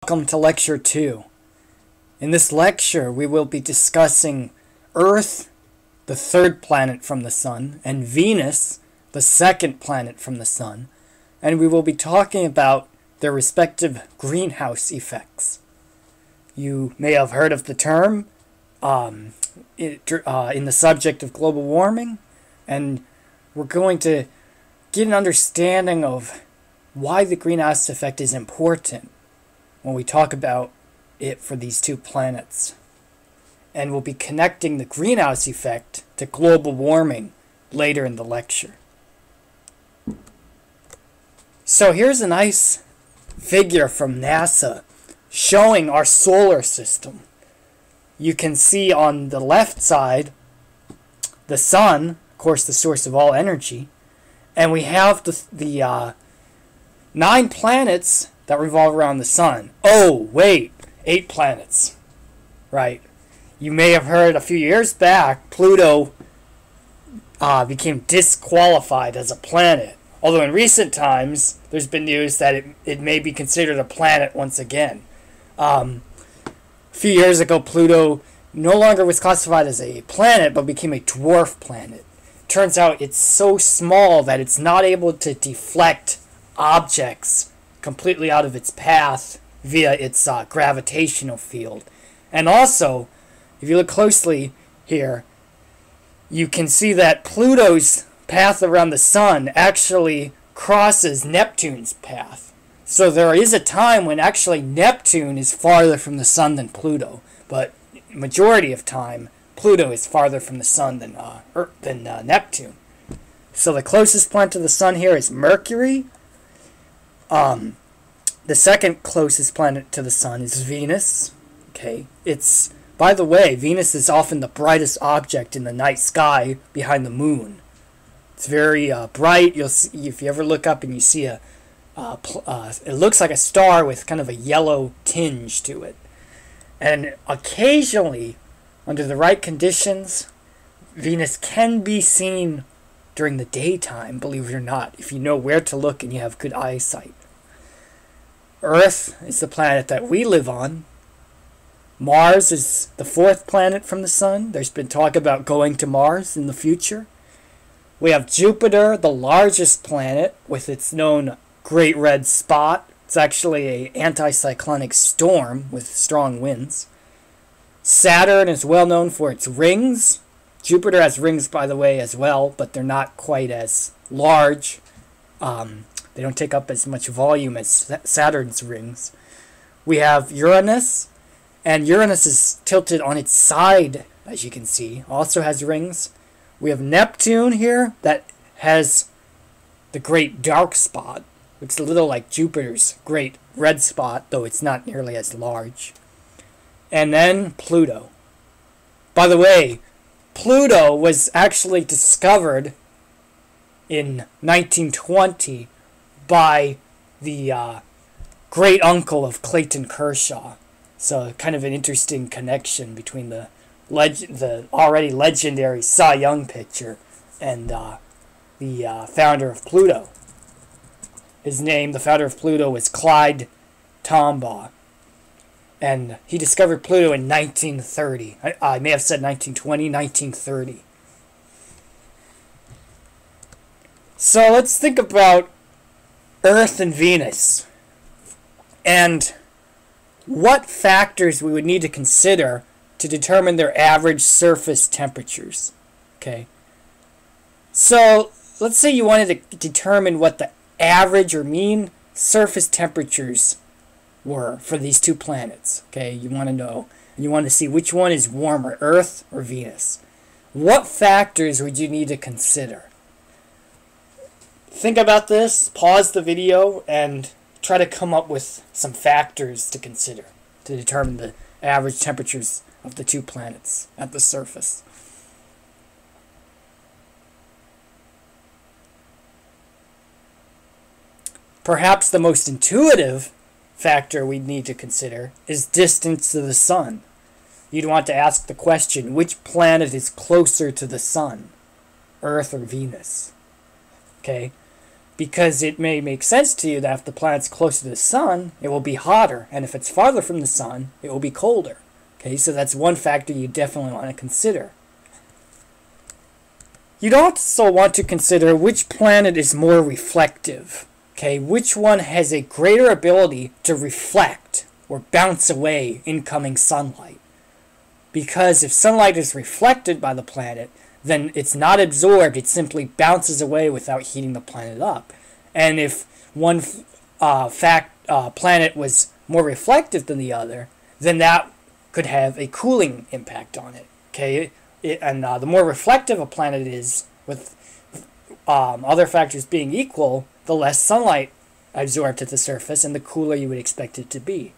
Welcome to Lecture 2. In this lecture, we will be discussing Earth, the third planet from the Sun, and Venus, the second planet from the Sun, and we will be talking about their respective greenhouse effects. You may have heard of the term in the subject of global warming, and we're going to get an understanding of why the greenhouse effect is important when we talk about it for these two planets. And we'll be connecting the greenhouse effect to global warming later in the lecture. So here's a nice figure from NASA showing our solar system. You can see on the left side the sun, of course the source of all energy, and we have the 9 planets that revolve around the sun. Oh, wait, 8 planets. Right. You may have heard a few years back, Pluto became disqualified as a planet. Although in recent times, there's been news that it may be considered a planet once again. A few years ago, Pluto no longer was classified as a planet, but became a dwarf planet. Turns out it's so small that it's not able to deflect objects completely out of its path via its gravitational field. And also, if you look closely here, you can see that Pluto's path around the sun actually crosses Neptune's path. So there is a time when actually Neptune is farther from the sun than Pluto, but majority of time Pluto is farther from the sun than Neptune. So the closest planet to the sun here is Mercury. The second closest planet to the sun is Venus. Okay, it's, by the way, Venus is often the brightest object in the night sky behind the moon. It's very bright. You'll see, if you ever look up and you see it looks like a star with kind of a yellow tinge to it. And occasionally, under the right conditions, Venus can be seen during the daytime, believe it or not, if you know where to look and you have good eyesight. Earth is the planet that we live on. Mars is the 4th planet from the sun. There's been talk about going to Mars in the future. We have Jupiter, the largest planet, with its known Great Red Spot. It's actually an anticyclonic storm with strong winds. Saturn is well known for its rings. Jupiter has rings, by the way, as well, but they're not quite as large. They don't take up as much volume as Saturn's rings. We have Uranus, and Uranus is tilted on its side, as you can see. Also has rings. We have Neptune here, that has the Great Dark Spot. Looks a little like Jupiter's Great Red Spot, though it's not nearly as large. And then Pluto. By the way, Pluto was actually discovered in 1920 by the great uncle of Clayton Kershaw. So kind of an interesting connection between the already legendary Cy Young pitcher and the founder of Pluto. His name, the founder of Pluto, was Clyde Tombaugh. And he discovered Pluto in 1930. I may have said 1920, 1930. So let's think about Earth and Venus, and what factors we would need to consider to determine their average surface temperatures. Okay. So let's say you wanted to determine what the average or mean surface temperatures were for these two planets. Okay, you want to know, and you want to see which one is warmer, Earth or Venus. What factors would you need to consider? Think about this, pause the video, and try to come up with some factors to consider to determine the average temperatures of the two planets at the surface. Perhaps the most intuitive factor we need to consider is distance to the sun. You'd want to ask the question, which planet is closer to the sun, Earth or Venus? Okay. because it may make sense to you that if the planet's closer to the sun, it will be hotter, and if it's farther from the sun, it will be colder. Okay, so that's one factor you definitely want to consider. You'd also want to consider which planet is more reflective. Okay, which one has a greater ability to reflect or bounce away incoming sunlight. Because if sunlight is reflected by the planet, then it's not absorbed, it simply bounces away without heating the planet up. And if one planet was more reflective than the other, then that could have a cooling impact on it. Okay, the more reflective a planet is, with other factors being equal, the less sunlight absorbed at the surface and the cooler you would expect it to be.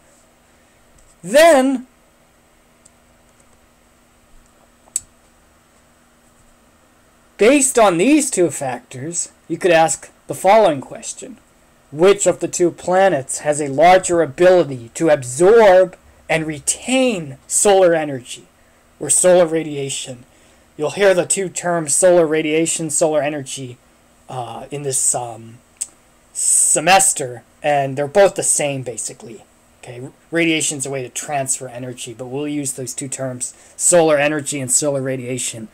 Then, based on these two factors, you could ask the following question. Which of the two planets has a larger ability to absorb and retain solar energy, or solar radiation? You'll hear the two terms solar radiation, solar energy in this semester, and they're both the same basically. Okay, radiation is a way to transfer energy, but we'll use those two terms, solar energy and solar radiation,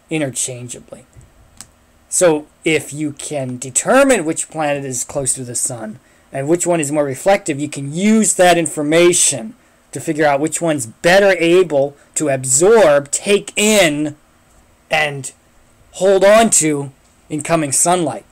interchangeably. So if you can determine which planet is closer to the sun and which one is more reflective, you can use that information to figure out which one's better able to absorb, take in, and hold on to incoming sunlight.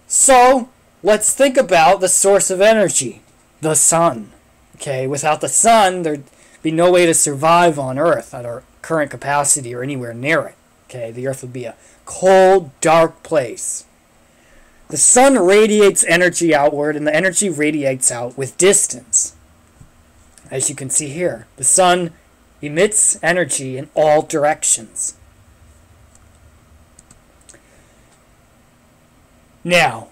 So let's think about the source of energy, the sun. Okay, without the sun, there'd be no way to survive on Earth at our current capacity or anywhere near it. Okay, the Earth would be a cold, dark place. The sun radiates energy outward, and the energy radiates out with distance. As you can see here, the sun emits energy in all directions. Now,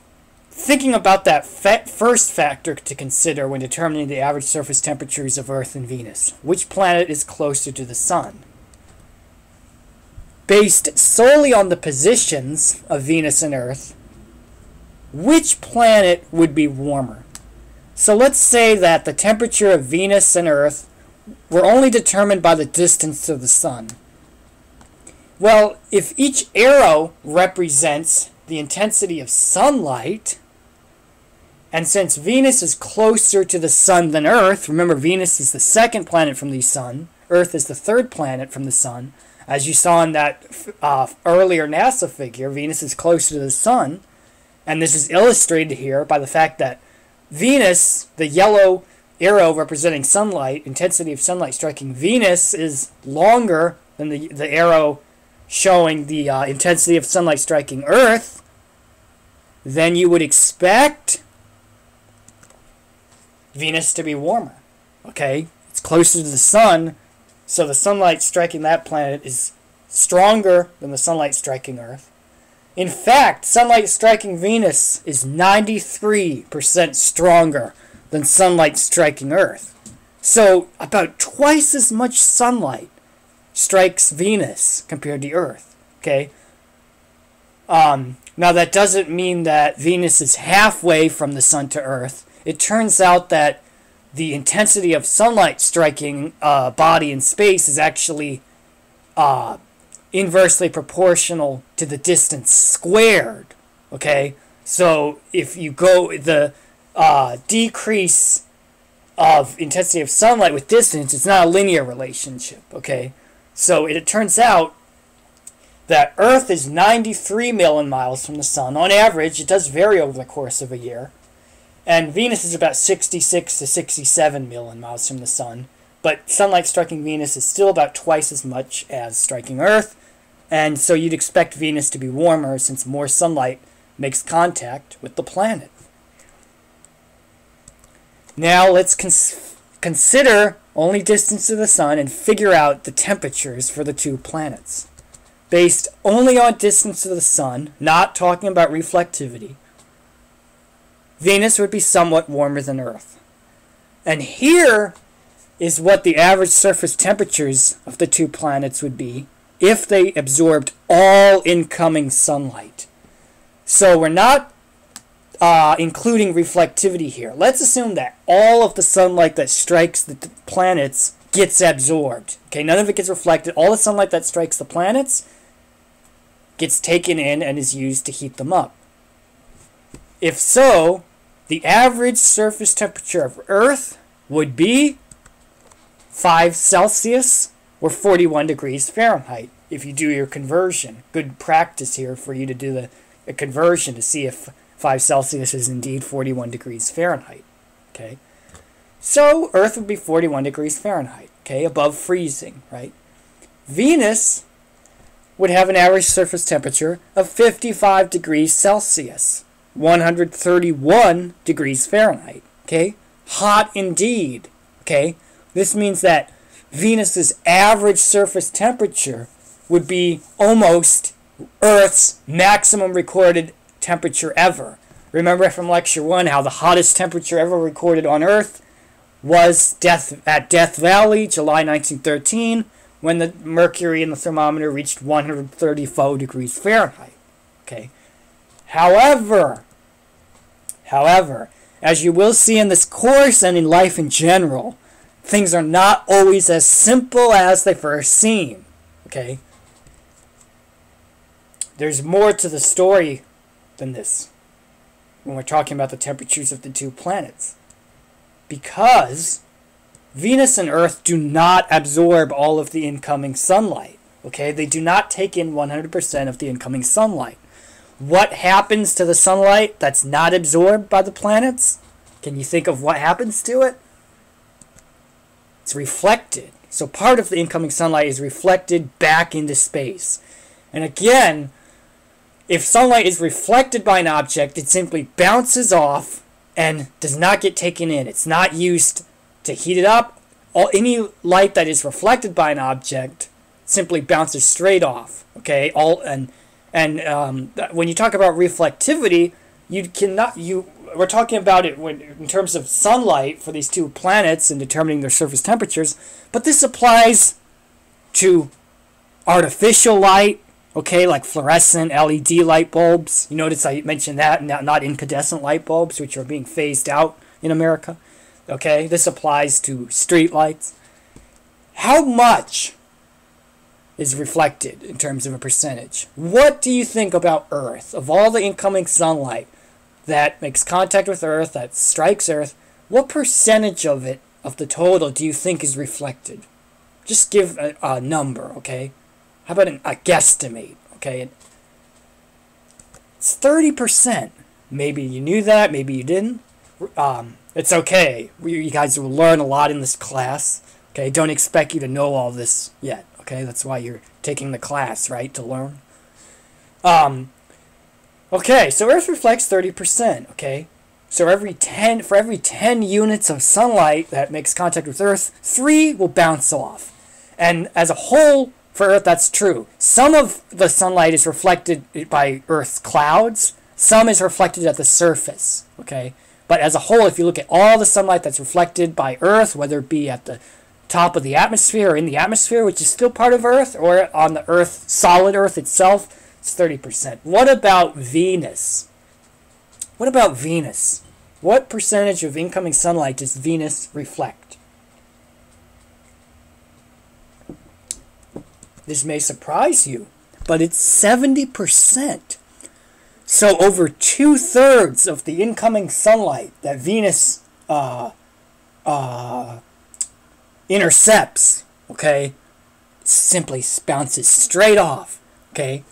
thinking about that first factor to consider when determining the average surface temperatures of Earth and Venus, which planet is closer to the sun? Based solely on the positions of Venus and Earth, which planet would be warmer? So let's say that the temperature of Venus and Earth were only determined by the distance to the sun. Well, if each arrow represents the intensity of sunlight, and since Venus is closer to the sun than Earth, remember Venus is the second planet from the sun, Earth is the third planet from the sun. As you saw in that earlier NASA figure, Venus is closer to the sun, and this is illustrated here by the fact that Venus, the yellow arrow representing sunlight, intensity of sunlight striking Venus, is longer than the arrow showing the intensity of sunlight striking Earth. Then you would expect Venus to be warmer. Okay, it's closer to the sun, so the sunlight striking that planet is stronger than the sunlight striking Earth. In fact, sunlight striking Venus is 93% stronger than sunlight striking Earth. So about twice as much sunlight strikes Venus compared to Earth. Okay. Now that doesn't mean that Venus is halfway from the sun to Earth. It turns out that the intensity of sunlight striking a body in space is actually inversely proportional to the distance squared. Okay, so if you go the decrease of intensity of sunlight with distance, it's not a linear relationship. Okay, so it turns out that Earth is 93 million miles from the sun on average. It does vary over the course of a year. And Venus is about 66 to 67 million miles from the sun. But sunlight striking Venus is still about twice as much as striking Earth. And so you'd expect Venus to be warmer since more sunlight makes contact with the planet. Now let's consider only distance to the sun and figure out the temperatures for the two planets. Based only on distance to the sun, not talking about reflectivity, Venus would be somewhat warmer than Earth. And here is what the average surface temperatures of the two planets would be if they absorbed all incoming sunlight. So we're not including reflectivity here. Let's assume that all of the sunlight that strikes the planets gets absorbed. Okay, none of it gets reflected. All the sunlight that strikes the planets gets taken in and is used to heat them up. If so, the average surface temperature of Earth would be 5 Celsius or 41 degrees Fahrenheit. If you do your conversion, good practice here for you to do the conversion to see if 5 Celsius is indeed 41 degrees Fahrenheit. Okay, so Earth would be 41 degrees Fahrenheit. Okay, above freezing, right? Venus would have an average surface temperature of 55 degrees Celsius, 131 degrees Fahrenheit. Okay, hot indeed. Okay, this means that Venus's average surface temperature would be almost Earth's maximum recorded temperature ever. Remember from lecture 1 how the hottest temperature ever recorded on Earth was at Death Valley, July 1913, when the mercury in the thermometer reached 134 degrees Fahrenheit. Okay. However, as you will see in this course and in life in general, things are not always as simple as they first seem. Okay? There's more to the story than this when we're talking about the temperatures of the two planets. Because Venus and Earth do not absorb all of the incoming sunlight. Okay? They do not take in 100% of the incoming sunlight. What happens to the sunlight that's not absorbed by the planets? Can you think of what happens to it? It's reflected. So part of the incoming sunlight is reflected back into space. And again, if sunlight is reflected by an object, it simply bounces off and does not get taken in. It's not used to heat it up. Any light that is reflected by an object simply bounces straight off. Okay, when you talk about reflectivity, we're talking about it in terms of sunlight for these two planets and determining their surface temperatures, but this applies to artificial light, okay, like fluorescent LED light bulbs. You notice I mentioned that, not incandescent light bulbs, which are being phased out in America. Okay, this applies to street lights. How much is reflected in terms of a percentage? What do you think about Earth? Of all the incoming sunlight that makes contact with Earth, that strikes Earth, what percentage of it, of the total, do you think is reflected? Just give a number, okay? How about a guesstimate, okay? It's 30%. Maybe you knew that, maybe you didn't. It's okay. You guys will learn a lot in this class, okay? Don't expect you to know all this yet, okay? That's why you're taking the class, right? To learn. Okay, so Earth reflects 30%, okay? So for every 10 units of sunlight that makes contact with Earth, 3 will bounce off. And as a whole, for Earth, that's true. Some of the sunlight is reflected by Earth's clouds. Some is reflected at the surface, okay? But as a whole, if you look at all the sunlight that's reflected by Earth, whether it be at the top of the atmosphere or in the atmosphere, which is still part of Earth, or on the Earth, solid Earth itself, it's 30%. What about Venus? What about Venus? What percentage of incoming sunlight does Venus reflect? This may surprise you, but it's 70%. So over 2/3 of the incoming sunlight that Venus intercepts, okay, simply bounces straight off, okay?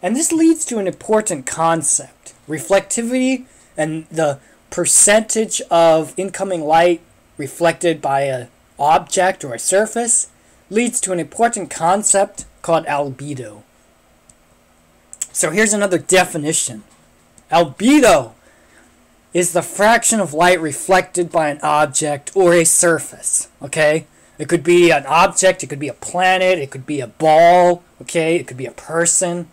And this leads to an important concept. Reflectivity and the percentage of incoming light reflected by an object or a surface leads to an important concept called albedo. So here's another definition. Albedo is the fraction of light reflected by an object or a surface, okay? It could be an object, it could be a planet, it could be a ball, okay? It could be a person.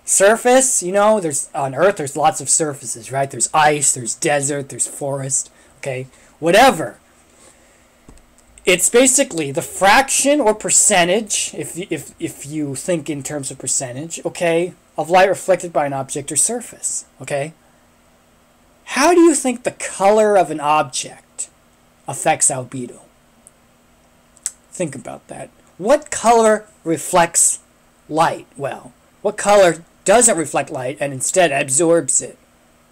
Surface, you know, on Earth there's lots of surfaces, right? There's ice, there's desert, there's forest, okay? Whatever. It's basically the fraction or percentage, if you think in terms of percentage, okay, of light reflected by an object or surface, okay? How do you think the color of an object affects albedo? Think about that. What color reflects light? Well, what color doesn't reflect light and instead absorbs it?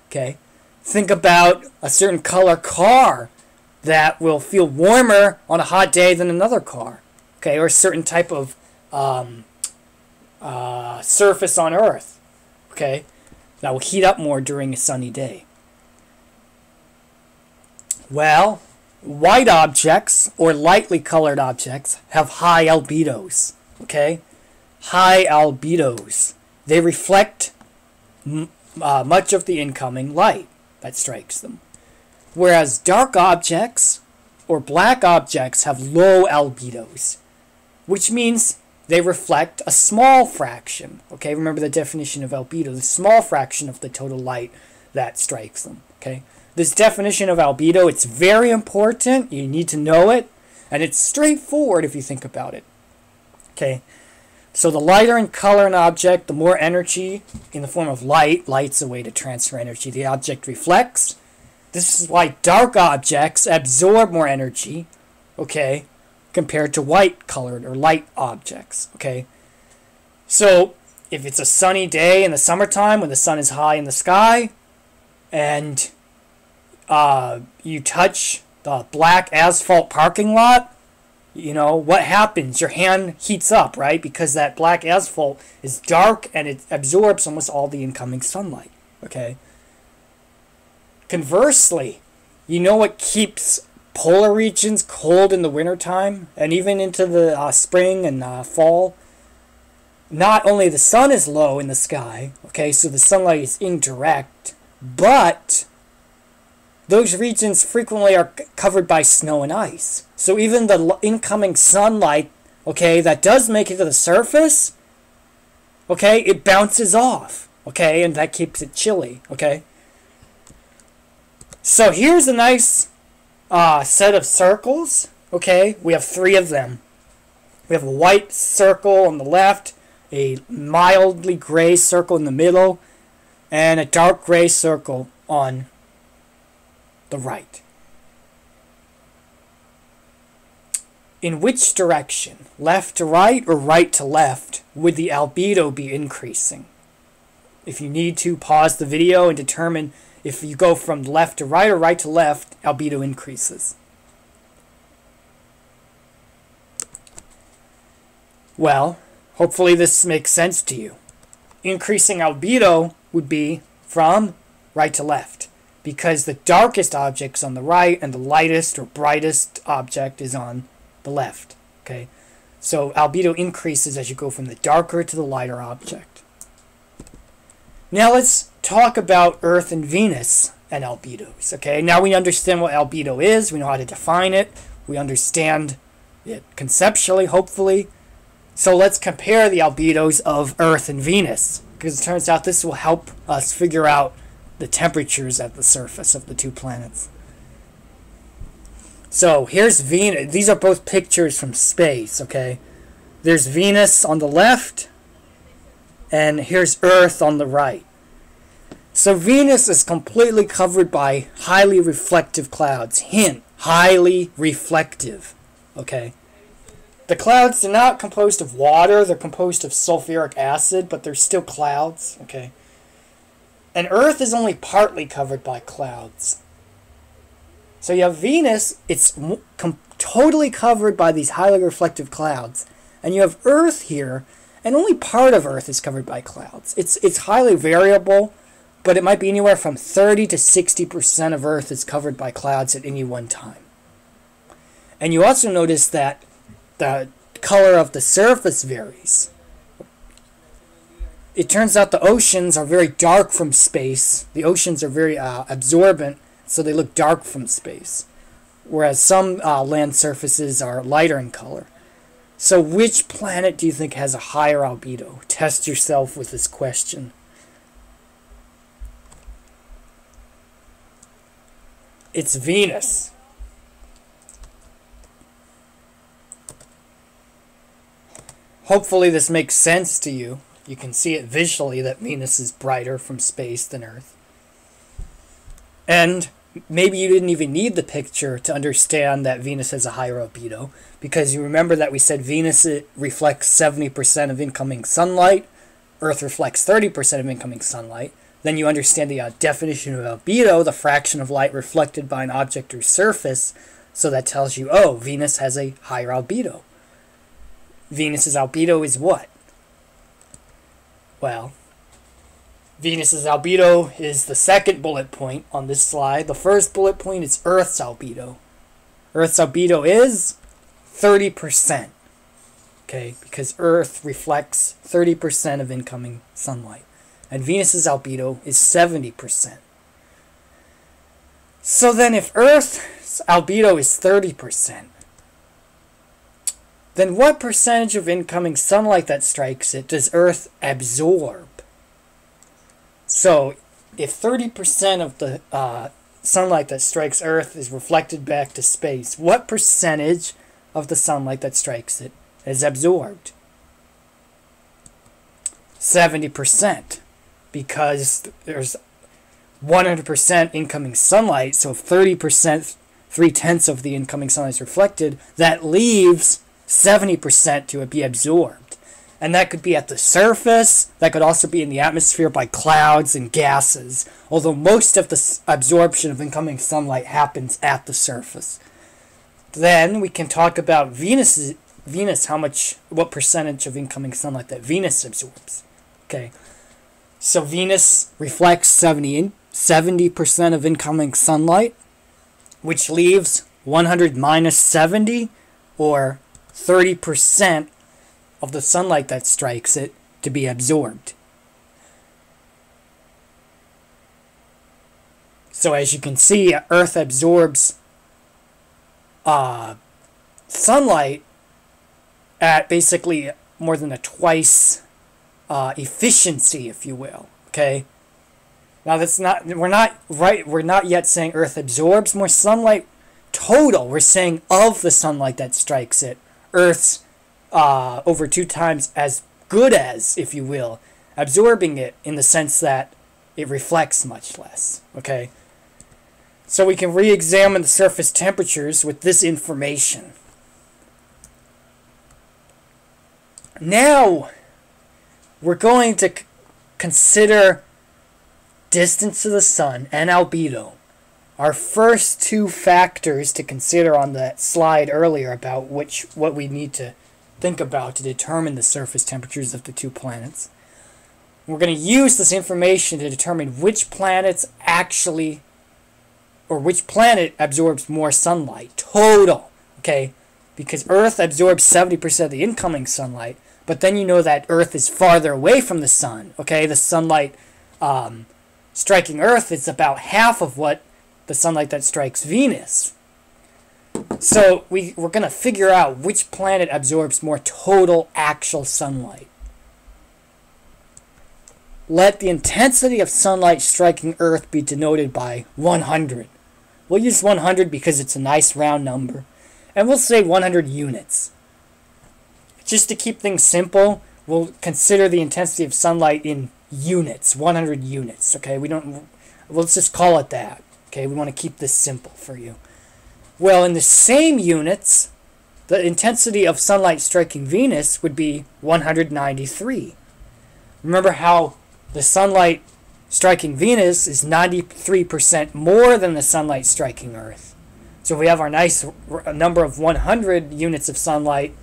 Okay? Think about a certain color car that will feel warmer on a hot day than another car. Okay? Or a certain type of surface on Earth. Okay? That will heat up more during a sunny day. Well, white objects or lightly colored objects have high albedos. Okay? High albedos. They reflect much of the incoming light that strikes them. Whereas dark objects or black objects have low albedos, which means they reflect a small fraction. Okay, remember the definition of albedo, the small fraction of the total light that strikes them. Okay, this definition of albedo, it's very important. You need to know it, and it's straightforward if you think about it. Okay. So the lighter in color an object, the more energy in the form of light. Light's a way to transfer energy. The object reflects. This is why dark objects absorb more energy, okay, compared to white colored or light objects, okay. So if it's a sunny day in the summertime when the sun is high in the sky and you touch the black asphalt parking lot, you know, what happens? Your hand heats up, right? Because that black asphalt is dark and it absorbs almost all the incoming sunlight, okay? Conversely, you know what keeps polar regions cold in the wintertime and even into the spring and fall? Not only the sun is low in the sky, okay, so the sunlight is indirect, but those regions frequently are covered by snow and ice. So even the incoming sunlight, okay, that does make it to the surface, okay, it bounces off, okay, and that keeps it chilly, okay. So here's a nice set of circles, okay. We have 3 of them. We have a white circle on the left, a mildly gray circle in the middle, and a dark gray circle on the right. In which direction, left to right or right to left, would the albedo be increasing? If you need to, pause the video and determine if you go from left to right or right to left, albedo increases. Well, hopefully this makes sense to you. Increasing albedo would be from right to left, because the darkest object's on the right and the lightest or brightest object is on the left. Okay, so albedo increases as you go from the darker to the lighter object. Now let's talk about Earth and Venus and albedos. Okay, now we understand what albedo is, we know how to define it, we understand it conceptually, hopefully. So let's compare the albedos of Earth and Venus, because it turns out this will help us figure out the temperatures at the surface of the 2 planets. So here's Venus. These are both pictures from space, okay? There's Venus on the left, and here's Earth on the right. So Venus is completely covered by highly reflective clouds. Hint, highly reflective, okay? The clouds are not composed of water, they're composed of sulfuric acid, but they're still clouds, okay? And Earth is only partly covered by clouds. So you have Venus, it's totally covered by these highly reflective clouds. And you have Earth here, and only part of Earth is covered by clouds. It's highly variable, but it might be anywhere from 30 to 60% of Earth is covered by clouds at any one time. And you also notice that the color of the surface varies. It turns out the oceans are very dark from space. The oceans are very absorbent, so they look dark from space. Whereas some land surfaces are lighter in color. So which planet do you think has a higher albedo? Test yourself with this question. It's Venus. Hopefully this makes sense to you. You can see it visually that Venus is brighter from space than Earth. And maybe you didn't even need the picture to understand that Venus has a higher albedo, because you remember that we said Venus reflects 70% of incoming sunlight, Earth reflects 30% of incoming sunlight. Then you understand the definition of albedo, the fraction of light reflected by an object or surface, so that tells you, oh, Venus has a higher albedo. Venus's albedo is what? Well, Venus's albedo is the second bullet point on this slide. The first bullet point is Earth's albedo. Earth's albedo is 30%. Okay, because Earth reflects 30% of incoming sunlight. And Venus's albedo is 70%. So then if Earth's albedo is 30%, then what percentage of incoming sunlight that strikes it does Earth absorb? So if 30% of the sunlight that strikes Earth is reflected back to space, what percentage of the sunlight that strikes it is absorbed? 70%, because there's 100% incoming sunlight, so if 30%, 3/10 of the incoming sunlight is reflected, that leaves 70% to be absorbed. And that could be at the surface, that could also be in the atmosphere by clouds and gases, although most of the absorption of incoming sunlight happens at the surface. Then we can talk about Venus, what percentage of incoming sunlight that Venus absorbs. Okay, so Venus reflects 70% of incoming sunlight, which leaves 100 minus 70, or 30% of the sunlight that strikes it to be absorbed. So as you can see, Earth absorbs sunlight at basically more than a twice efficiency, if you will. Okay. Now we're not yet saying Earth absorbs more sunlight total. We're saying of the sunlight that strikes it, Earth's over 2 times as good as, if you will, absorbing it, in the sense that it reflects much less. Okay. So we can re-examine the surface temperatures with this information. Now we're going to consider distance to the sun and albedo. Our first 2 factors to consider on that slide earlier about what we need to think about to determine the surface temperatures of the 2 planets. We're going to use this information to determine which planet absorbs more sunlight total. Okay, because Earth absorbs 70% of the incoming sunlight, but then you know that Earth is farther away from the sun. Okay, the sunlight striking Earth is about half of what the sunlight that strikes Venus. So we're going to figure out which planet absorbs more total actual sunlight. Let the intensity of sunlight striking Earth be denoted by 100. We'll use 100 because it's a nice round number. And we'll say 100 units. Just to keep things simple, we'll consider the intensity of sunlight in units, 100 units. Okay, we'll just call it that. Okay, we want to keep this simple for you. Well, in the same units, the intensity of sunlight striking Venus would be 193. Remember how the sunlight striking Venus is 93% more than the sunlight striking Earth. So we have our nice number of 100 units of sunlight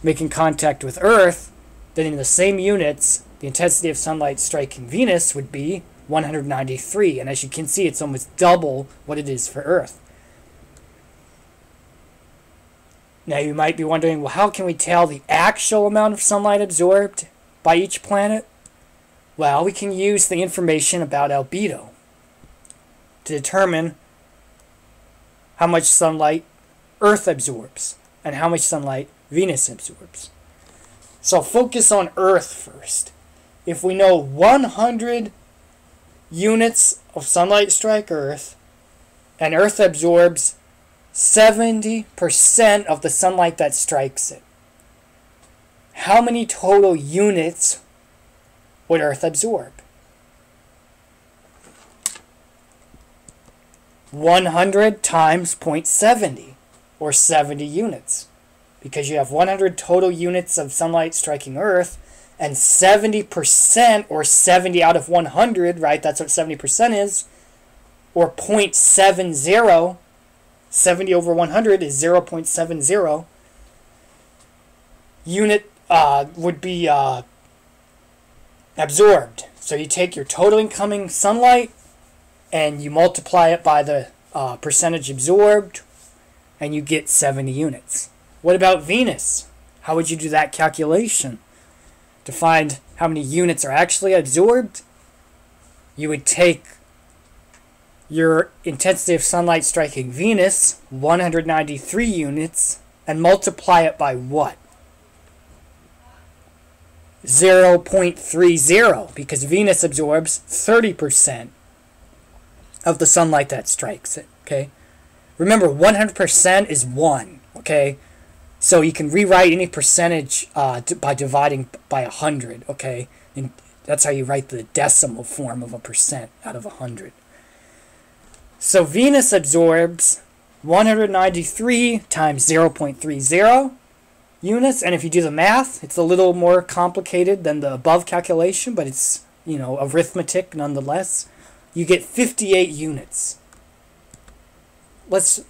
making contact with Earth. Then in the same units, the intensity of sunlight striking Venus would be 193. And as you can see, it's almost double what it is for Earth. Now you might be wondering, well, how can we tell the actual amount of sunlight absorbed by each planet? Well, we can use the information about albedo to determine how much sunlight Earth absorbs and how much sunlight Venus absorbs. So focus on Earth first. If we know 100 units of sunlight strike Earth, and Earth absorbs 70% of the sunlight that strikes it, how many total units would Earth absorb? 100 times 0.70, or 70 units. Because you have 100 total units of sunlight striking Earth, and 70%, or 70 out of 100, right? That's what 70% is, or 0.70, 70 over 100 is 0.70, unit would be absorbed. So you take your total incoming sunlight and you multiply it by the percentage absorbed, and you get 70 units. What about Venus? How would you do that calculation? To find how many units are actually absorbed, you would take your intensity of sunlight striking Venus, 193 units, and multiply it by what? 0.30, because Venus absorbs 30% of the sunlight that strikes it, okay? Remember, 100% is 1, okay? So you can rewrite any percentage by dividing by 100, okay? And that's how you write the decimal form of a percent out of 100. So Venus absorbs 193 times 0.30 units, and if you do the math, it's a little more complicated than the above calculation, but it's, you know, arithmetic nonetheless. You get 58 units. Let's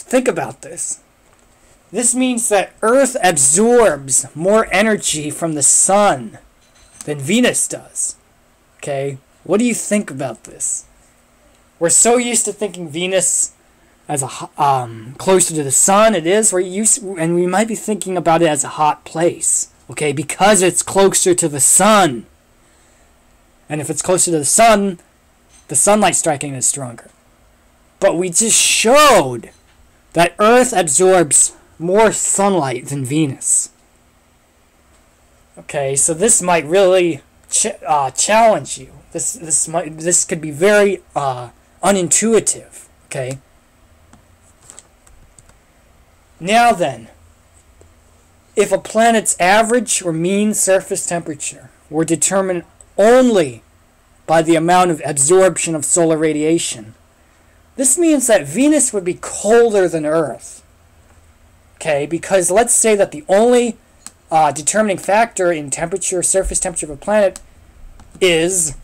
think about this. This means that Earth absorbs more energy from the sun than Venus does. Okay? What do you think about this? We're so used to thinking Venus as a closer to the sun. It is. And we might be thinking about it as a hot place. Okay? Because it's closer to the sun. And if it's closer to the sun, the sunlight striking is stronger. But we just showed that Earth absorbs more sunlight than Venus. Okay, so this might really challenge you. This could be very unintuitive. Okay. Now then, if a planet's average or mean surface temperature were determined only by the amount of absorption of solar radiation, this means that Venus would be colder than Earth. Okay, because let's say that the only determining factor in temperature, surface temperature of a planet, is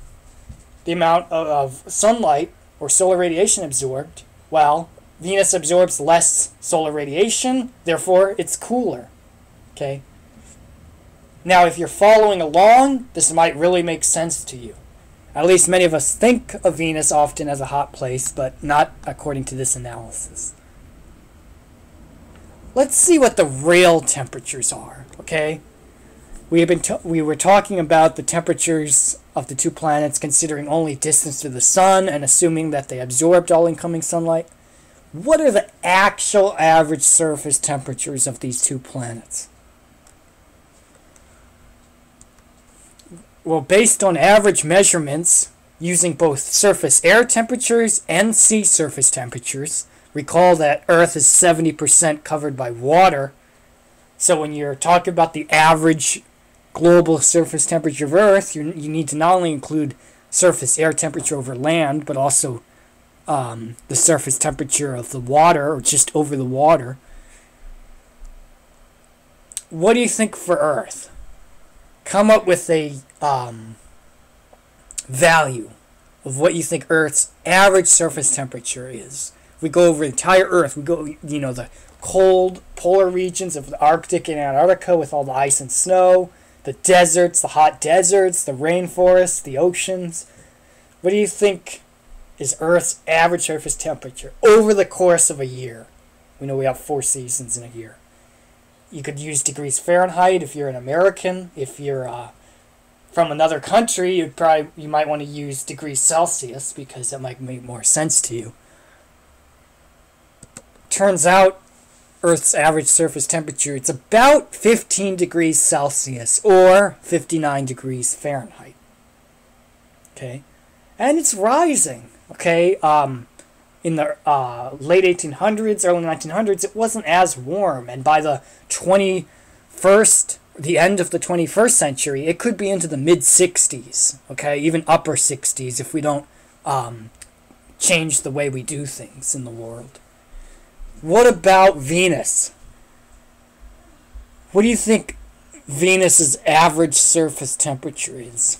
the amount of sunlight or solar radiation absorbed. Well, Venus absorbs less solar radiation, therefore it's cooler. Okay. Now, if you're following along, this might really make sense to you. At least many of us think of Venus often as a hot place, but not according to this analysis. Let's see what the real temperatures are, okay? We were talking about the temperatures of the two planets considering only distance to the sun and assuming that they absorbed all incoming sunlight. What are the actual average surface temperatures of these two planets? Well, based on average measurements using both surface air temperatures and sea surface temperatures, recall that Earth is 70% covered by water. So when you're talking about the average global surface temperature of Earth, you need to not only include surface air temperature over land, but also the surface temperature of the water, or just over the water. What do you think for Earth? Come up with a value of what you think Earth's average surface temperature is. We go over the entire Earth. We go, the cold polar regions of the Arctic and Antarctica with all the ice and snow, the deserts, the hot deserts, the rainforests, the oceans. What do you think is Earth's average surface temperature over the course of a year? We know we have 4 seasons in a year. You could use degrees Fahrenheit if you're an American. If you're from another country, you might want to use degrees Celsius because that might make more sense to you. Turns out Earth's average surface temperature, it's about 15 degrees Celsius or 59 degrees Fahrenheit. Okay? And it's rising. Okay? in the late 1800s, early 1900s, it wasn't as warm. And by the end of the 21st century, it could be into the mid 60s, okay, even upper 60s if we don't change the way we do things in the world. What about Venus? What do you think Venus's average surface temperature is?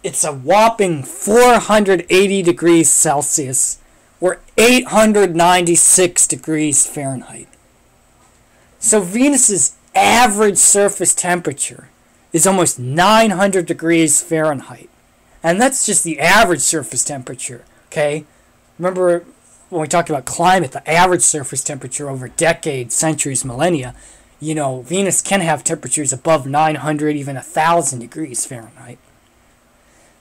It's a whopping 480 degrees Celsius or 896 degrees Fahrenheit. So Venus's average surface temperature is almost 900 degrees Fahrenheit. And that's just the average surface temperature, okay? Remember when we talked about climate, the average surface temperature over decades, centuries, millennia, Venus can have temperatures above 900, even 1,000 degrees Fahrenheit.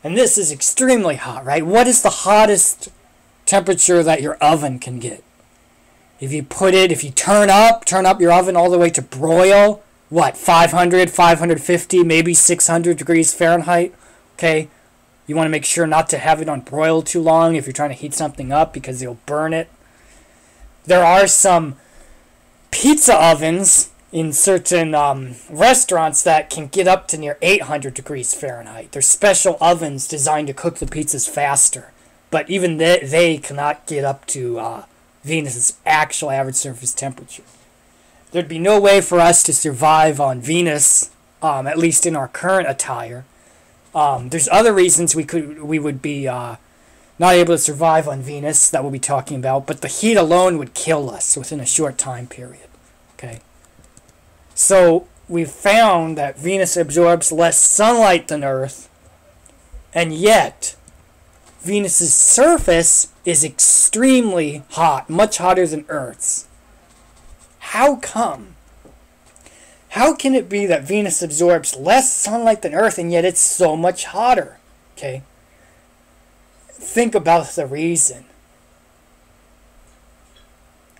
And this is extremely hot, right? What is the hottest temperature that your oven can get? If you turn up your oven all the way to broil, 500, 550, maybe 600 degrees Fahrenheit, okay? You want to make sure not to have it on broil too long if you're trying to heat something up because you'll burn it. There are some pizza ovens in certain restaurants that can get up to near 800 degrees Fahrenheit. There's special ovens designed to cook the pizzas faster. But even they cannot get up to Venus's actual average surface temperature. There'd be no way for us to survive on Venus, at least in our current attire. There's other reasons we would be not able to survive on Venus that we'll be talking about, but the heat alone would kill us within a short time period. Okay. So we've found that Venus absorbs less sunlight than Earth, and yet Venus's surface is extremely hot, much hotter than Earth's. How come? How can it be that Venus absorbs less sunlight than Earth and yet it's so much hotter? Okay? Think about the reason.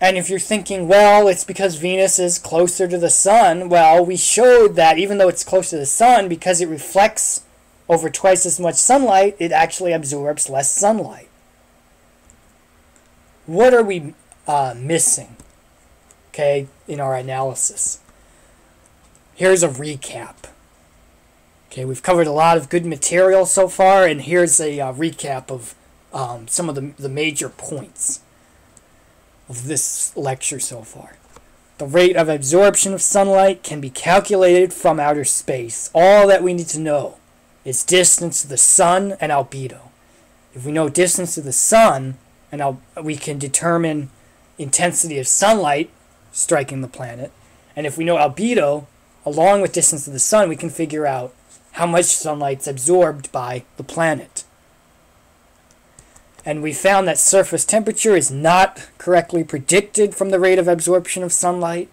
And if you're thinking, well, it's because Venus is closer to the sun, well, we showed that even though it's close to the sun, because it reflects over twice as much sunlight, it actually absorbs less sunlight. What are we missing, okay, in our analysis? Here's a recap. Okay, we've covered a lot of good material so far, and here's a recap of some of the major points of this lecture so far. The rate of absorption of sunlight can be calculated from outer space. All that we need to know is distance to the sun and albedo. If we know distance to the sun, we can determine intensity of sunlight striking the planet. And if we know albedo, along with distance to the sun, we can figure out how much sunlight's absorbed by the planet. And we found that surface temperature is not correctly predicted from the rate of absorption of sunlight.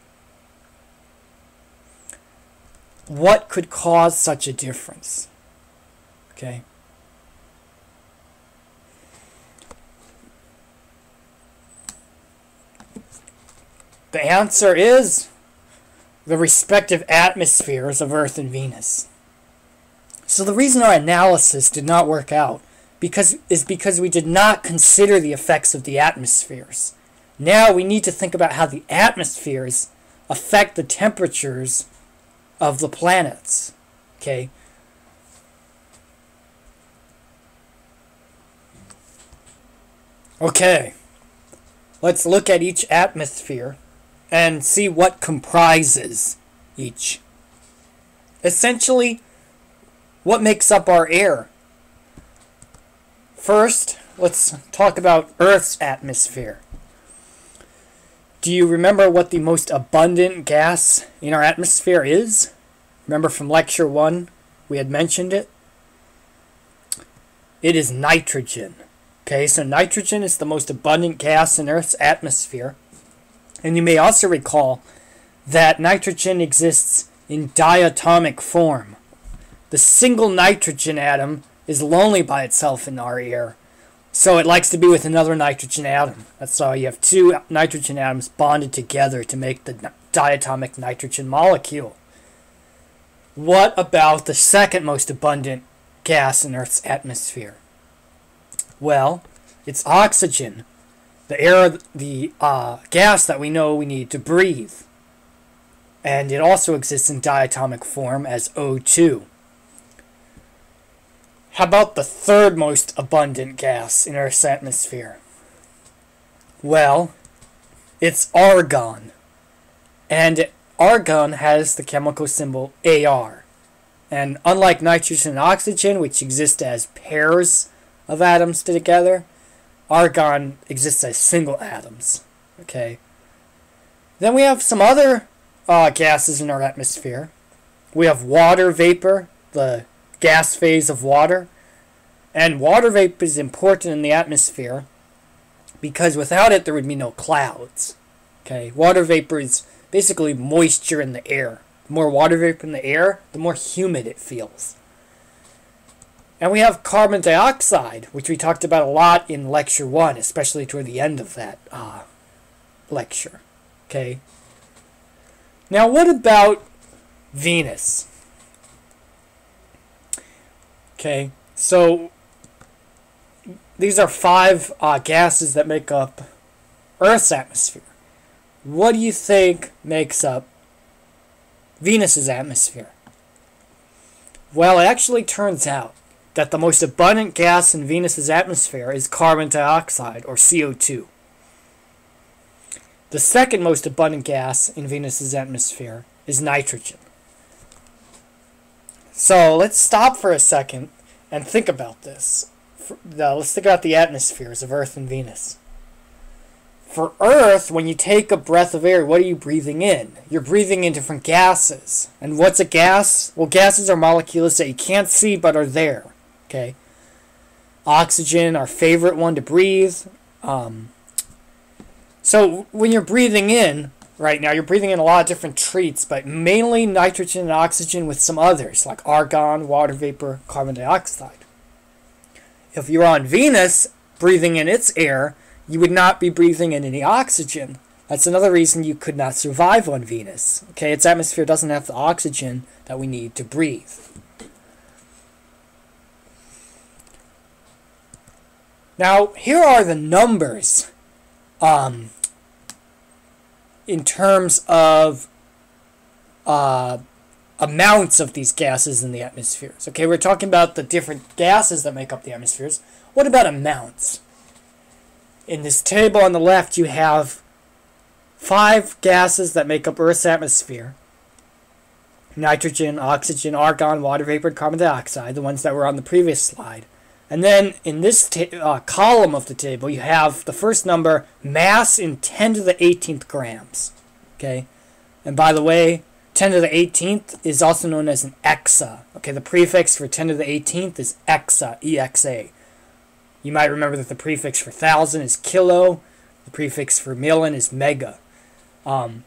What could cause such a difference? Okay. The answer is the respective atmospheres of Earth and Venus. So the reason our analysis did not work out is because we did not consider the effects of the atmospheres. Now we need to think about how the atmospheres affect the temperatures of the planets. Okay? Okay. Let's look at each atmosphere and see what comprises each. Essentially, what makes up our air? First, let's talk about Earth's atmosphere. Do you remember what the most abundant gas in our atmosphere is? Remember from lecture 1, we had mentioned it? It is nitrogen. Okay, so nitrogen is the most abundant gas in Earth's atmosphere. And you may also recall that nitrogen exists in diatomic form. The single nitrogen atom is lonely by itself in our air, so it likes to be with another nitrogen atom. That's why you have two nitrogen atoms bonded together to make the diatomic nitrogen molecule. What about the second most abundant gas in Earth's atmosphere? Well, it's oxygen, the air, the gas that we know we need to breathe. And it also exists in diatomic form as O2. How about the third most abundant gas in Earth's atmosphere? Well, it's argon. And argon has the chemical symbol Ar. And unlike nitrogen and oxygen, which exist as pairs of atoms together, argon exists as single atoms. Okay. Then we have some other gases in our atmosphere. We have water vapor, the gas phase of water. And water vapor is important in the atmosphere because without it there would be no clouds. Okay, water vapor is basically moisture in the air. The more water vapor in the air, the more humid it feels. And we have carbon dioxide, which we talked about a lot in lecture 1, especially toward the end of that lecture. Okay. Now what about Venus? Okay, so these are 5 gases that make up Earth's atmosphere. What do you think makes up Venus's atmosphere? Well, it actually turns out that the most abundant gas in Venus's atmosphere is carbon dioxide, or CO2. The second most abundant gas in Venus's atmosphere is nitrogen. So let's stop for a second and think about this. Let's think about the atmospheres of Earth and Venus. For Earth, when you take a breath of air, what are you breathing in? You're breathing in different gases. And what's a gas? Well, gases are molecules that you can't see but are there. Okay. Oxygen, our favorite one to breathe. So when you're breathing in, right now, you're breathing in a lot of different treats, but mainly nitrogen and oxygen with some others, like argon, water vapor, carbon dioxide. If you're on Venus, breathing in its air, you would not be breathing in any oxygen. That's another reason you could not survive on Venus. Okay, its atmosphere doesn't have the oxygen that we need to breathe. Now, here are the numbers in terms of amounts of these gases in the atmospheres. Okay, we're talking about the different gases that make up the atmospheres. What about amounts? In this table on the left, you have 5 gases that make up Earth's atmosphere. Nitrogen, oxygen, argon, water vapor, and carbon dioxide, the ones that were on the previous slide. And then in this column of the table, you have the first number, mass in 10 to the 18th grams. Okay? And by the way, 10 to the 18th is also known as an exa. Okay, the prefix for 10 to the 18th is exa, E-X-A. You might remember that the prefix for thousand is kilo. The prefix for million is mega. 1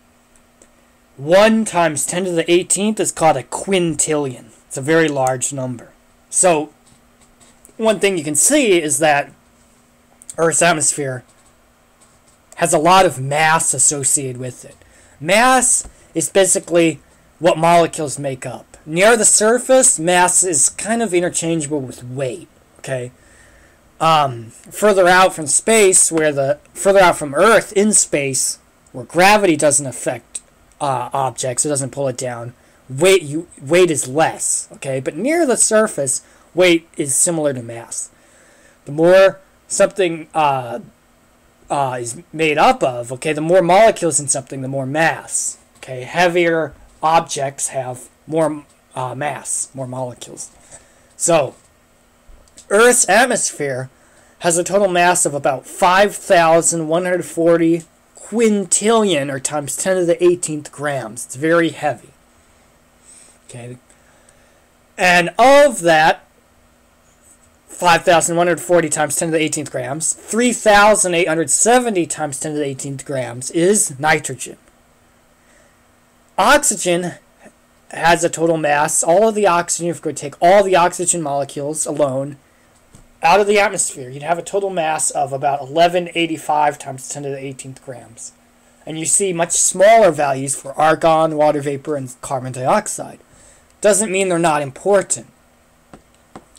times 10 to the 18th is called a quintillion. It's a very large number. So, one thing you can see is that Earth's atmosphere has a lot of mass associated with it. Mass is basically what molecules make up. Near the surface, mass is kind of interchangeable with weight. Okay. Further out from space, further out from Earth in space, where gravity doesn't affect objects, it doesn't pull it down, weight is less. Okay, but near the surface, weight is similar to mass. The more something is made up of, okay, the more molecules in something, the more mass. Okay, heavier objects have more mass, more molecules. So, Earth's atmosphere has a total mass of about 5,140 quintillion, or times 10 to the 18th grams. It's very heavy. Okay. And of that 5,140 times 10 to the 18th grams, 3,870 times 10 to the 18th grams is nitrogen. Oxygen has a total mass, all of the oxygen, if we could take all the oxygen molecules alone out of the atmosphere, you'd have a total mass of about 1185 times 10 to the 18th grams. And you see much smaller values for argon, water vapor, and carbon dioxide. Doesn't mean they're not important.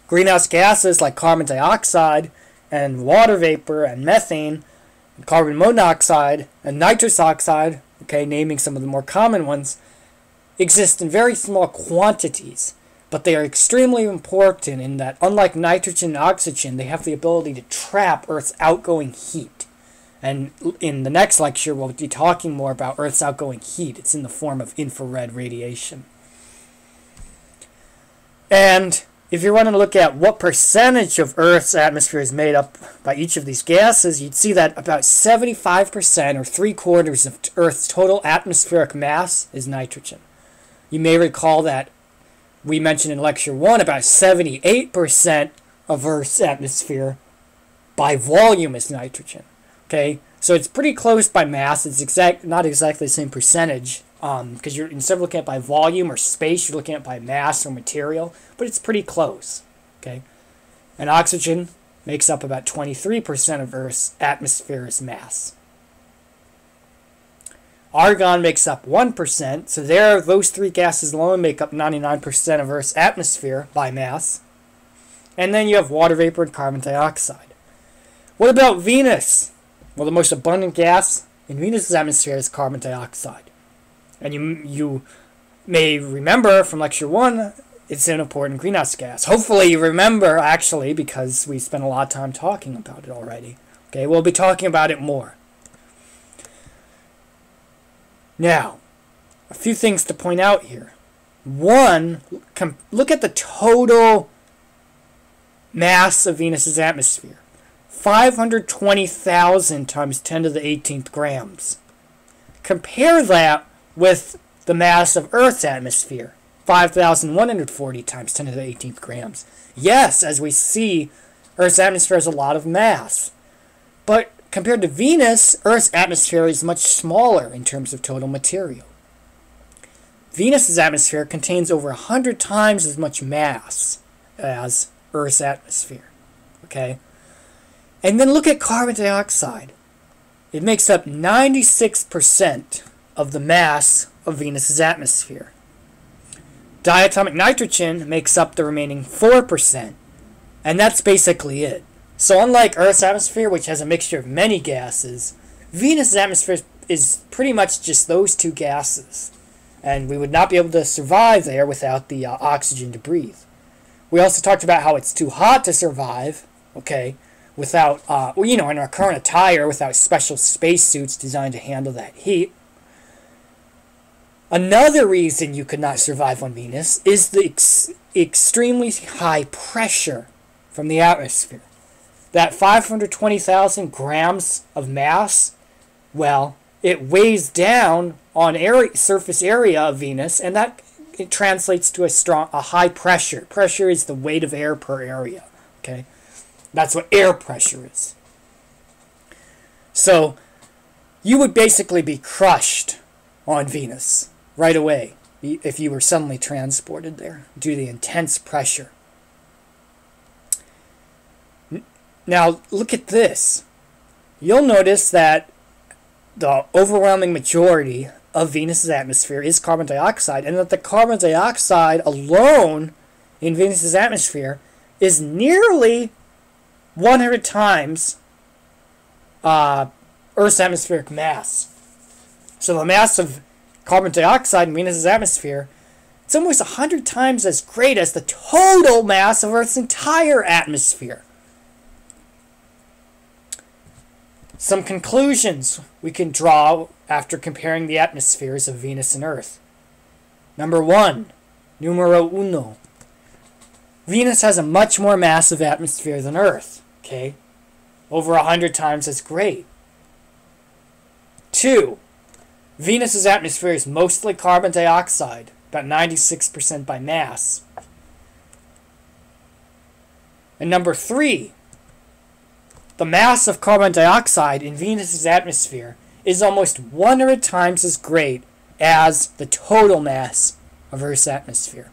Greenhouse gases like carbon dioxide and water vapor and methane and carbon monoxide and nitrous oxide, okay, naming some of the more common ones, exist in very small quantities, but they are extremely important in that, unlike nitrogen and oxygen, they have the ability to trap Earth's outgoing heat. And in the next lecture, we'll be talking more about Earth's outgoing heat. It's in the form of infrared radiation. And if you want to look at what percentage of Earth's atmosphere is made up by each of these gases, you'd see that about 75% or 3/4 of Earth's total atmospheric mass is nitrogen. You may recall that we mentioned in lecture 1 about 78% of Earth's atmosphere by volume is nitrogen. Okay, so it's pretty close by mass. It's not exactly the same percentage, because you're instead of looking at it by volume or space, you're looking at it by mass or material, but it's pretty close. Okay, and oxygen makes up about 23% of Earth's atmosphere's mass. Argon makes up 1%, so those three gases alone make up 99% of Earth's atmosphere by mass. And then you have water vapor and carbon dioxide. What about Venus? Well, the most abundant gas in Venus' atmosphere is carbon dioxide. And you may remember from lecture 1, it's an important greenhouse gas. Hopefully you remember, actually, because we spent a lot of time talking about it already. Okay, we'll be talking about it more. Now, a few things to point out here. One, look at the total mass of Venus' atmosphere. 520,000 times 10 to the 18th grams. Compare that with the mass of Earth's atmosphere. 5,140 times 10 to the 18th grams. Yes, as we see, Earth's atmosphere has a lot of mass. But compared to Venus, Earth's atmosphere is much smaller in terms of total material. Venus' atmosphere contains over 100 times as much mass as Earth's atmosphere. Okay? And then look at carbon dioxide. It makes up 96% of the mass of Venus' atmosphere. Diatomic nitrogen makes up the remaining 4%. And that's basically it. So unlike Earth's atmosphere, which has a mixture of many gases, Venus' atmosphere is pretty much just those two gases. And we would not be able to survive there without the oxygen to breathe. We also talked about how it's too hot to survive, okay, without, in our current attire, without special spacesuits designed to handle that heat. Another reason you could not survive on Venus is the extremely high pressure from the atmosphere. That 520,000 grams of mass, well, it weighs down on surface area of Venus, and that it translates to a high pressure. Pressure is the weight of air per area. Okay, that's what air pressure is. So you would basically be crushed on Venus right away if you were suddenly transported there due to the intense pressure. Now look at this. You'll notice that the overwhelming majority of Venus' atmosphere is carbon dioxide, and that the carbon dioxide alone in Venus' atmosphere is nearly 100 times Earth's atmospheric mass. So the mass of carbon dioxide in Venus' atmosphere, it's almost 100 times as great as the total mass of Earth's entire atmosphere. Some conclusions we can draw after comparing the atmospheres of Venus and Earth. Number 1, numero uno. Venus has a much more massive atmosphere than Earth, okay? Over 100 times as great. 2, Venus' atmosphere is mostly carbon dioxide, about 96% by mass. And number 3, the mass of carbon dioxide in Venus' atmosphere is almost 100 times as great as the total mass of Earth's atmosphere.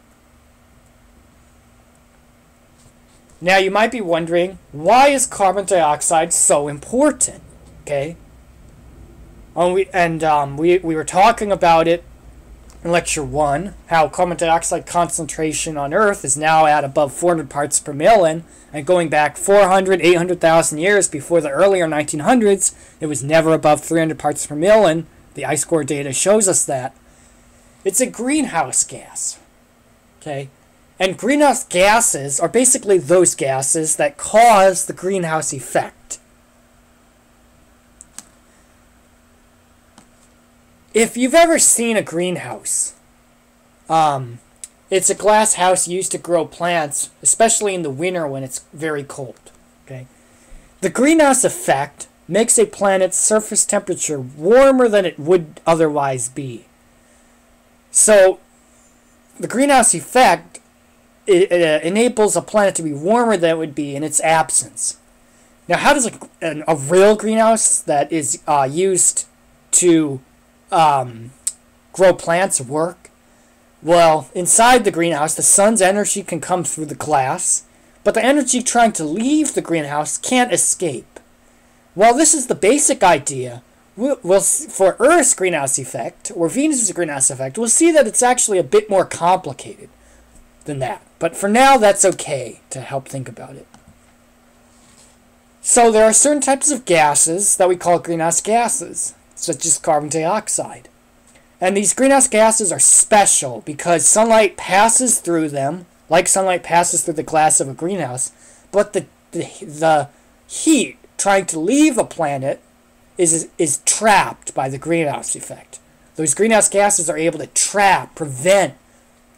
Now you might be wondering, why is carbon dioxide so important? Okay, we were talking about it in Lecture 1 how carbon dioxide concentration on Earth is now at above 400 parts per million, and going back 400, 800,000 years before the earlier 1900s, it was never above 300 parts per million. The ice core data shows us that. It's a greenhouse gas. Okay? And greenhouse gases are basically those gases that cause the greenhouse effect. If you've ever seen a greenhouse, it's a glass house used to grow plants, especially in the winter when it's very cold. Okay? The greenhouse effect makes a planet's surface temperature warmer than it would otherwise be. So, the greenhouse effect it enables a planet to be warmer than it would be in its absence. Now, how does a real greenhouse that is used to grow plants work? Well, inside the greenhouse, the sun's energy can come through the glass, but the energy trying to leave the greenhouse can't escape. While this is the basic idea, for Earth's greenhouse effect, or Venus's greenhouse effect, we'll see that it's actually a bit more complicated than that. But for now, that's okay to help think about it. So there are certain types of gases that we call greenhouse gases, such as carbon dioxide. And these greenhouse gases are special because sunlight passes through them, like sunlight passes through the glass of a greenhouse, but the heat trying to leave a planet is trapped by the greenhouse effect. Those greenhouse gases are able to prevent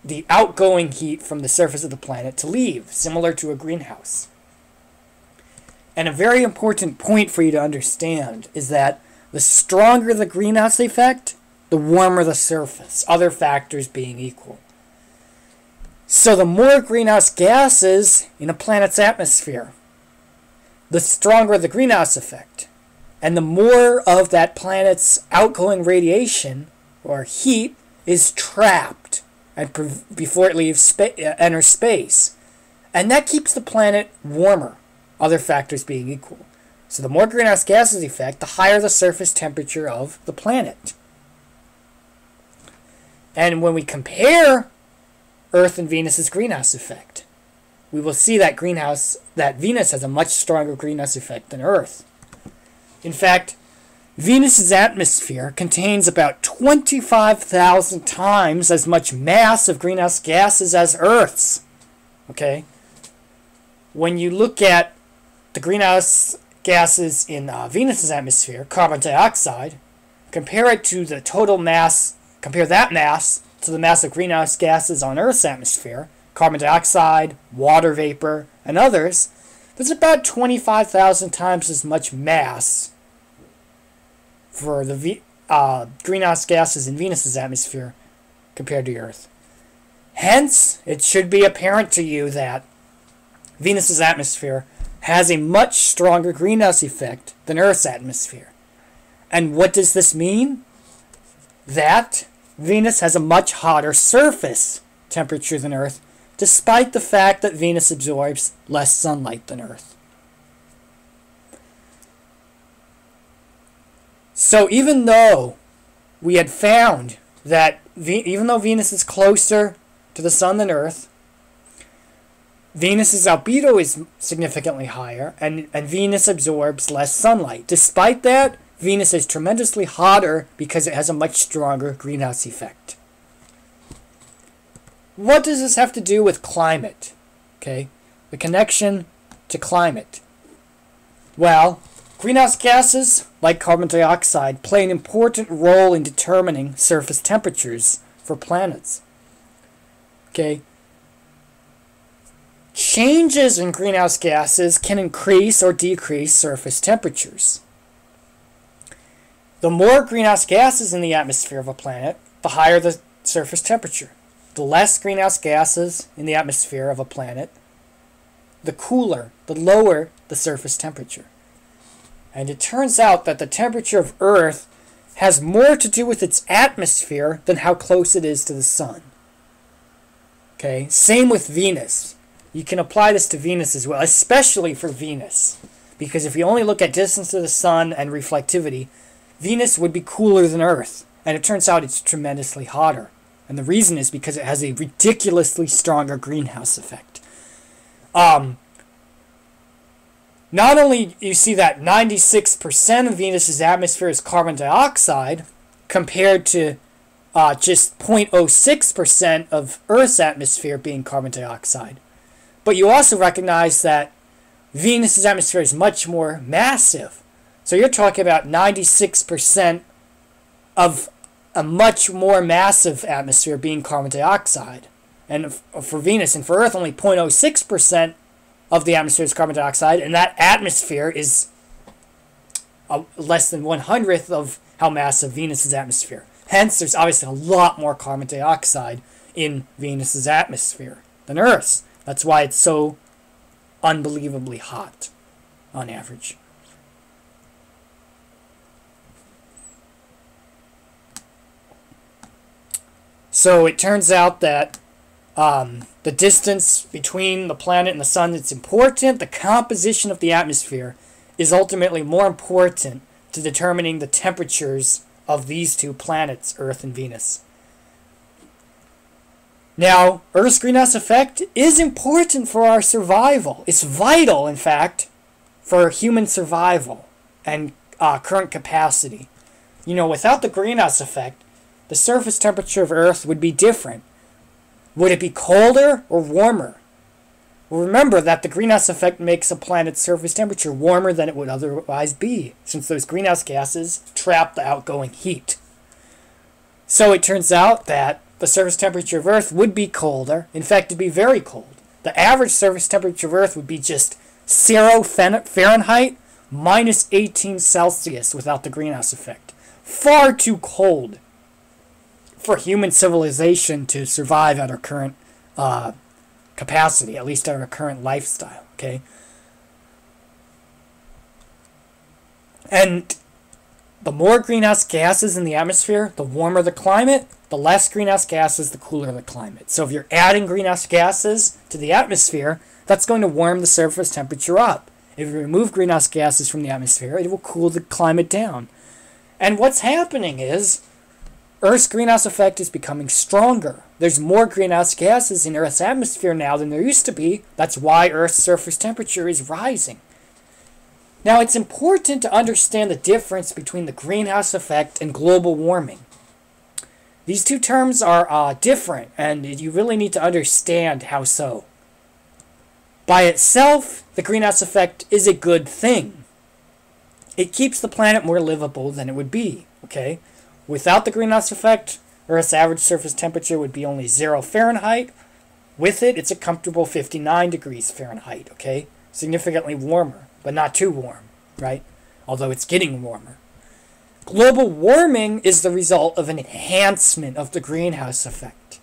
the outgoing heat from the surface of the planet to leave, similar to a greenhouse. And a very important point for you to understand is that the stronger the greenhouse effect, the warmer the surface, other factors being equal. So the more greenhouse gases in a planet's atmosphere, the stronger the greenhouse effect. And the more of that planet's outgoing radiation, or heat, is trapped before it enters space. And that keeps the planet warmer, other factors being equal. So the more greenhouse gases effect, the higher the surface temperature of the planet. And when we compare Earth and Venus's greenhouse effect, we will see that Venus has a much stronger greenhouse effect than Earth. In fact, Venus's atmosphere contains about 25,000 times as much mass of greenhouse gases as Earth's. Okay? When you look at the greenhouse gases in Venus's atmosphere, carbon dioxide, compare that mass to the mass of greenhouse gases on Earth's atmosphere, carbon dioxide, water vapor, and others, there's about 25,000 times as much mass for the greenhouse gases in Venus's atmosphere compared to Earth. Hence, it should be apparent to you that Venus's atmosphere has a much stronger greenhouse effect than Earth's atmosphere. And what does this mean? That Venus has a much hotter surface temperature than Earth, despite the fact that Venus absorbs less sunlight than Earth. So even though we had found that even though Venus is closer to the Sun than Earth, Venus's albedo is significantly higher, and Venus absorbs less sunlight. Despite that, Venus is tremendously hotter because it has a much stronger greenhouse effect. What does this have to do with climate? Okay, the connection to climate. Well, greenhouse gases, like carbon dioxide, play an important role in determining surface temperatures for planets. Okay, changes in greenhouse gases can increase or decrease surface temperatures. The more greenhouse gases in the atmosphere of a planet, the higher the surface temperature. The less greenhouse gases in the atmosphere of a planet, the lower the surface temperature. And it turns out that the temperature of Earth has more to do with its atmosphere than how close it is to the Sun. Okay, same with Venus. You can apply this to Venus as well, especially for Venus. Because if you only look at distance to the Sun and reflectivity, Venus would be cooler than Earth. And it turns out it's tremendously hotter And the reason is because it has a ridiculously stronger greenhouse effect. Not only you see that 96% of Venus's atmosphere is carbon dioxide, compared to just 0.06% of Earth's atmosphere being carbon dioxide, but you also recognize that Venus's atmosphere is much more massive. So you're talking about 96% of a much more massive atmosphere being carbon dioxide. And for Venus and for Earth, only 0.06% of the atmosphere is carbon dioxide, and that atmosphere is less than 1/100th of how massive Venus's atmosphere. Hence, there's obviously a lot more carbon dioxide in Venus's atmosphere than Earth's. That's why it's so unbelievably hot on average. So it turns out that the distance between the planet and the sun is important. The composition of the atmosphere is ultimately more important to determining the temperatures of these two planets, Earth and Venus. Now, Earth's greenhouse effect is important for our survival. It's vital, in fact, for human survival and current capacity. You know, without the greenhouse effect, the surface temperature of Earth would be different. Would it be colder or warmer? Well, remember that the greenhouse effect makes a planet's surface temperature warmer than it would otherwise be, since those greenhouse gases trap the outgoing heat. So it turns out that the surface temperature of Earth would be colder. In fact, it'd be very cold. The average surface temperature of Earth would be just 0 Fahrenheit, minus 18 Celsius without the greenhouse effect. Far too cold for human civilization to survive at our current capacity, at least at our current lifestyle, okay? And the more greenhouse gases in the atmosphere, the warmer the climate. The less greenhouse gases, the cooler the climate. So if you're adding greenhouse gases to the atmosphere, that's going to warm the surface temperature up. If you remove greenhouse gases from the atmosphere, it will cool the climate down. And what's happening is Earth's greenhouse effect is becoming stronger. There's more greenhouse gases in Earth's atmosphere now than there used to be. That's why Earth's surface temperature is rising. Now, it's important to understand the difference between the greenhouse effect and global warming. These two terms are different, and you really need to understand how so. By itself, the greenhouse effect is a good thing. It keeps the planet more livable than it would be, okay? Without the greenhouse effect, Earth's average surface temperature would be only 0 Fahrenheit. With it, it's a comfortable 59 degrees Fahrenheit, okay? Significantly warmer, but not too warm, right? Although it's getting warmer. Global warming is the result of an enhancement of the greenhouse effect.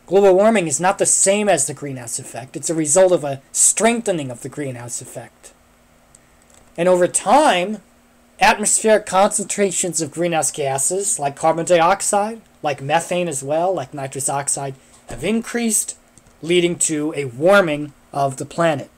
Global warming is not the same as the greenhouse effect. It's a result of a strengthening of the greenhouse effect. And over time, atmospheric concentrations of greenhouse gases, like carbon dioxide, like methane as well, like nitrous oxide, have increased, leading to a warming of the planet.